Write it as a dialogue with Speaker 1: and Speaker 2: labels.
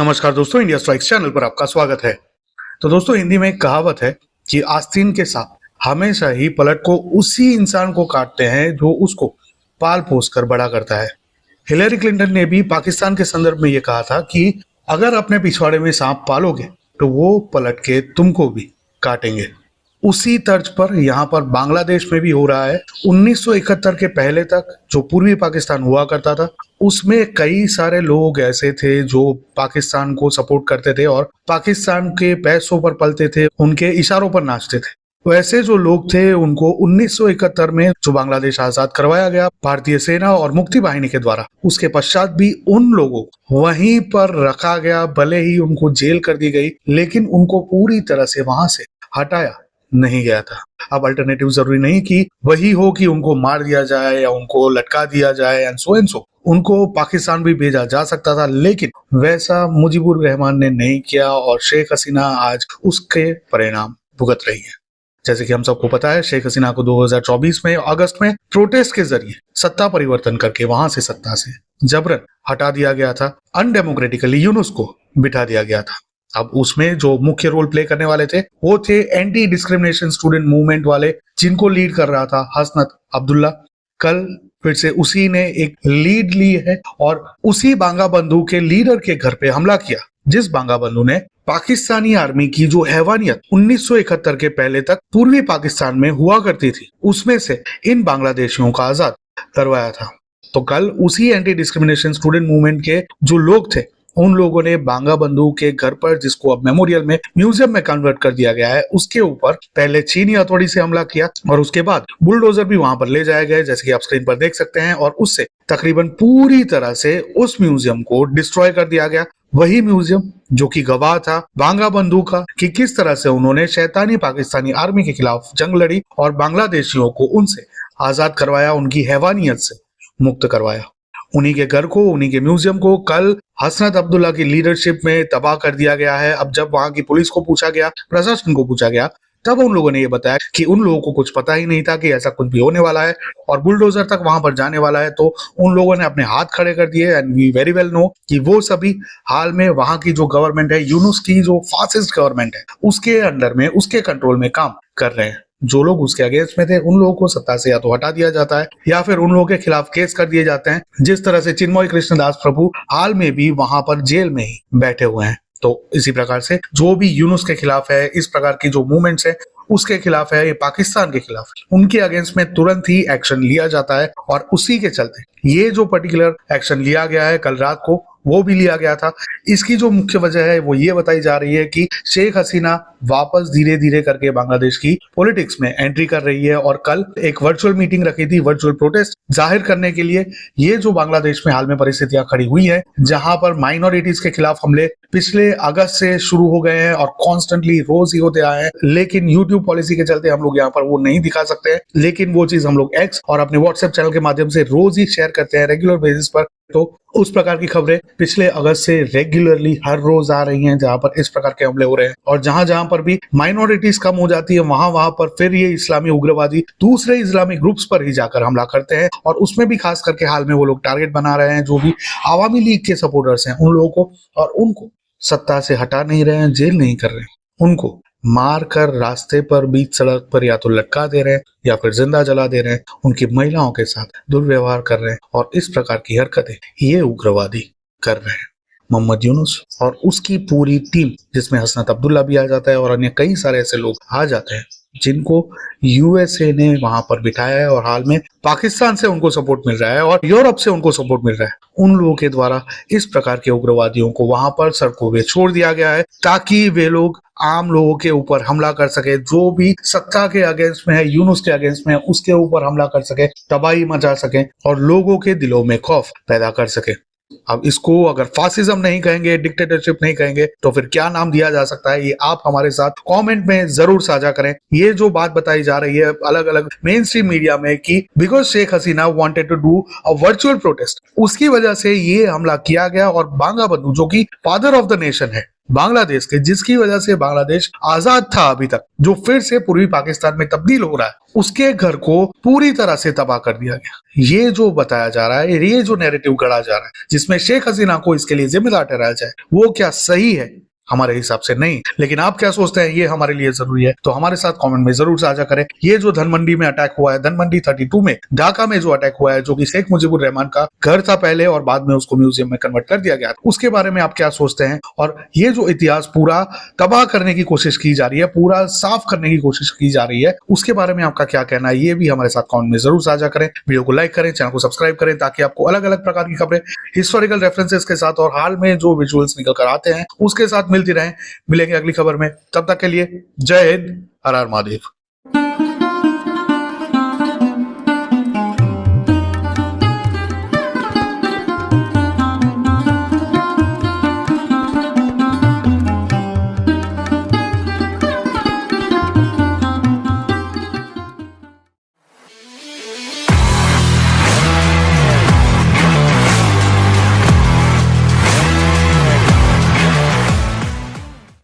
Speaker 1: नमस्कार दोस्तों, India strikes channel पर आपका स्वागत है। तो दोस्तों, हिंदी में एक कहावत है कि आस्तीन के सांप हमेशा ही पलट को उसी इंसान को काटते हैं जो उसको पाल पोस कर बड़ा करता है। हिलेरी क्लिंटन ने भी पाकिस्तान के संदर्भ में ये कहा था कि अगर अपने पिछवाड़े में सांप पालोगे तो वो पलट के तुमको भी काटेंगे। उसी तर्ज पर यहाँ पर बांग्लादेश में भी हो रहा है। 1971 के पहले तक जो पूर्वी पाकिस्तान हुआ करता था, उसमें कई सारे लोग ऐसे थे जो पाकिस्तान को सपोर्ट करते थे और पाकिस्तान के पैसों पर पलते थे, उनके इशारों पर नाचते थे। वैसे जो लोग थे उनको 1971 में जो बांग्लादेश आजाद करवाया गया भारतीय सेना और मुक्ति बाहिनी के द्वारा, उसके पश्चात भी उन लोगों को वहीं पर रखा गया। भले ही उनको जेल कर दी गई, लेकिन उनको पूरी तरह से वहां से हटाया नहीं गया था। अब अल्टरनेटिव जरूरी नहीं कि वही हो कि उनको मार दिया जाए या उनको लटका दिया जाए एंड सो। उनको पाकिस्तान भी भेजा जा सकता था, लेकिन वैसा मुजीबुर रहमान ने नहीं किया और शेख हसीना आज उसके परिणाम भुगत रही है। जैसे कि हम सबको पता है, शेख हसीना को 2024 में अगस्त में प्रोटेस्ट के जरिए सत्ता परिवर्तन करके वहां से सत्ता से जबरन हटा दिया गया था। अनडेमोक्रेटिकली यूनुस को बिठा दिया गया था। अब उसमें जो मुख्य रोल प्ले करने वाले थे वो थे एंटी डिस्क्रिमिनेशन स्टूडेंट मूवमेंट वाले, जिनको लीड कर रहा था हसनत अब्दुल्ला। कल फिर से उसी ने एक लीड ली है और उसी बांगा बंधु के लीडर के घर पे हमला किया, जिस बांगा बंधु ने पाकिस्तानी आर्मी की जो हैवानियत 1971 के पहले तक पूर्वी पाकिस्तान में हुआ करती थी, उसमें से इन बांग्लादेशियों का आजाद करवाया था। तो कल उसी एंटी डिस्क्रिमिनेशन स्टूडेंट मूवमेंट के जो लोग थे, उन लोगों ने बांगा बंधु के घर पर, जिसको अब मेमोरियल में म्यूजियम में कन्वर्ट कर दिया गया है, उसके ऊपर पहले चीनी हथौड़ी से हमला किया और उसके बाद बुलडोजर भी वहां पर ले जाए गए, जैसे कि आप स्क्रीन पर देख सकते हैं। और उससे तकरीबन पूरी तरह से उस म्यूजियम को डिस्ट्रॉय कर दिया गया। वही म्यूजियम जो कि गवाह था बांगा बंधु का कि किस तरह से उन्होंने शैतानी पाकिस्तानी आर्मी के खिलाफ जंग लड़ी और बांग्लादेशियों को उनसे आजाद करवाया, उनकी हैवानियत से मुक्त करवाया। उन्हीं के घर को, उन्हीं के म्यूजियम को कल हसनत अब्दुल्ला की लीडरशिप में तबाह कर दिया गया है। अब जब वहां की पुलिस को पूछा गया, प्रशासन को पूछा गया, तब उन लोगों ने ये बताया कि उन लोगों को कुछ पता ही नहीं था कि ऐसा कुछ भी होने वाला है और बुलडोजर तक वहां पर जाने वाला है। तो उन लोगों ने अपने हाथ खड़े कर दिए and we very well know कि वो सभी हाल में वहां की जो गवर्नमेंट है, यूनुस की जो फासिस्ट गवर्नमेंट है, उसके अंडर में, उसके कंट्रोल में काम कर रहे हैं। जो लोग उसके अगेंस्ट में थे, उन लोगों को सत्ता से या तो हटा दिया जाता है या फिर उन लोगों के खिलाफ केस कर दिए जाते हैं, जिस तरह से चिन्मय कृष्णदास प्रभु हाल में भी वहां पर जेल में ही बैठे हुए हैं। तो इसी प्रकार से जो भी यूनुस के खिलाफ है, इस प्रकार की जो मूवमेंट्स है उसके खिलाफ है, ये पाकिस्तान के खिलाफ, उनके अगेंस्ट में तुरंत ही एक्शन लिया जाता है। और उसी के चलते ये जो पर्टिकुलर एक्शन लिया गया है कल रात को, वो भी लिया गया था। इसकी जो मुख्य वजह है वो ये बताई जा रही है कि शेख हसीना वापस धीरे धीरे करके बांग्लादेश की पॉलिटिक्स में एंट्री कर रही है और कल एक वर्चुअल मीटिंग रखी थी, वर्चुअल प्रोटेस्ट जाहिर करने के लिए। ये जो बांग्लादेश में हाल में परिस्थितियां खड़ी हुई है, जहां पर माइनॉरिटीज के खिलाफ हमले पिछले अगस्त से शुरू हो गए हैं और कॉन्स्टेंटली रोज ही होते आए हैं, लेकिन यूट्यूब पॉलिसी के चलते हम लोग यहाँ पर वो नहीं दिखा सकते हैं, लेकिन वो चीज हम लोग एक्स और अपने व्हाट्सएप चैनल के माध्यम से रोज ही शेयर करते हैं रेगुलर बेसिस पर। तो उस प्रकार की खबरें पिछले अगस्त से रेगुलरली हर रोज आ रही हैं, जहां पर इस प्रकार के हमले हो रहे हैं और जहां जहां पर भी माइनॉरिटीज कम हो जाती है, वहां पर फिर ये इस्लामी उग्रवादी दूसरे इस्लामिक ग्रुप्स पर ही जाकर हमला करते हैं। और उसमें भी खास करके हाल में वो लोग टारगेट बना रहे हैं जो भी आवामी लीग के सपोर्टर्स हैं, उन लोगों को, और उनको सत्ता से हटा नहीं रहे हैं, जेल नहीं कर रहे हैं, उनको मार कर रास्ते पर, बीच सड़क पर या तो लटका दे रहे हैं या फिर जिंदा जला दे रहे हैं, उनकी महिलाओं के साथ दुर्व्यवहार कर रहे हैं और इस प्रकार की हरकतें ये उग्रवादी कर रहे हैं। मोहम्मद यूनुस और उसकी पूरी टीम, जिसमें हसनत अब्दुल्ला भी आ जाता है और अन्य कई सारे ऐसे लोग आ जाते हैं जिनको यूएसए ने वहां पर बिठाया है और हाल में पाकिस्तान से उनको सपोर्ट मिल रहा है और यूरोप से उनको सपोर्ट मिल रहा है, उन लोगों के द्वारा इस प्रकार के उग्रवादियों को वहां पर सड़कों पे छोड़ दिया गया है ताकि वे लोग आम लोगों के ऊपर हमला कर सके। जो भी सत्ता के अगेंस्ट में है, यूनुस के अगेंस्ट में है, उसके ऊपर हमला कर सके, तबाही मचा सके और लोगों के दिलों में खौफ पैदा कर सके। अब इसको अगर फासिज्म नहीं कहेंगे, डिक्टेटरशिप नहीं कहेंगे, तो फिर क्या नाम दिया जा सकता है, ये आप हमारे साथ कमेंट में जरूर साझा करें। ये जो बात बताई जा रही है अलग अलग मेन स्ट्रीम मीडिया में कि because Sheikh Hasina wanted to do a virtual protest, उसकी वजह से ये हमला किया गया और बांगा बंधु जो कि फादर ऑफ द नेशन है, बांग्लादेश के, जिसकी वजह से बांग्लादेश आजाद था अभी तक, जो फिर से पूर्वी पाकिस्तान में तब्दील हो रहा है, उसके घर को पूरी तरह से तबाह कर दिया गया। ये जो बताया जा रहा है, ये जो नैरेटिव गढ़ा जा रहा है जिसमें शेख हसीना को इसके लिए जिम्मेदार ठहराया जाए, वो क्या सही है? हमारे हिसाब से नहीं। लेकिन आप क्या सोचते हैं, ये हमारे लिए जरूरी है? तो हमारे साथ कमेंट में जरूर साझा करें। ये जो धनमंडी में अटैक हुआ है, धनमंडी 32 में, ढाका में जो अटैक हुआ है, जो कि शेख मुजीबुर रहमान का घर था पहले और बाद में उसको म्यूजियम में कन्वर्ट कर दिया गया, उसके बारे में आप क्या सोचते हैं? और ये जो इतिहास पूरा तबाह करने की कोशिश की जा रही है, पूरा साफ करने की कोशिश की जा रही है, उसके बारे में आपका क्या कहना है? ये भी हमारे साथ कमेंट में जरूर साझा करें। वीडियो को लाइक करें, चैनल को सब्सक्राइब करें, ताकि आपको अलग अलग प्रकार की खबरें हिस्टोरिकल रेफरेंसेस के साथ और हाल में जो विजुअल्स निकल कर आते हैं उसके साथ मिलती रहें। मिलेंगे अगली खबर में, तब तक के लिए जय हिंद, हर हर महादेव।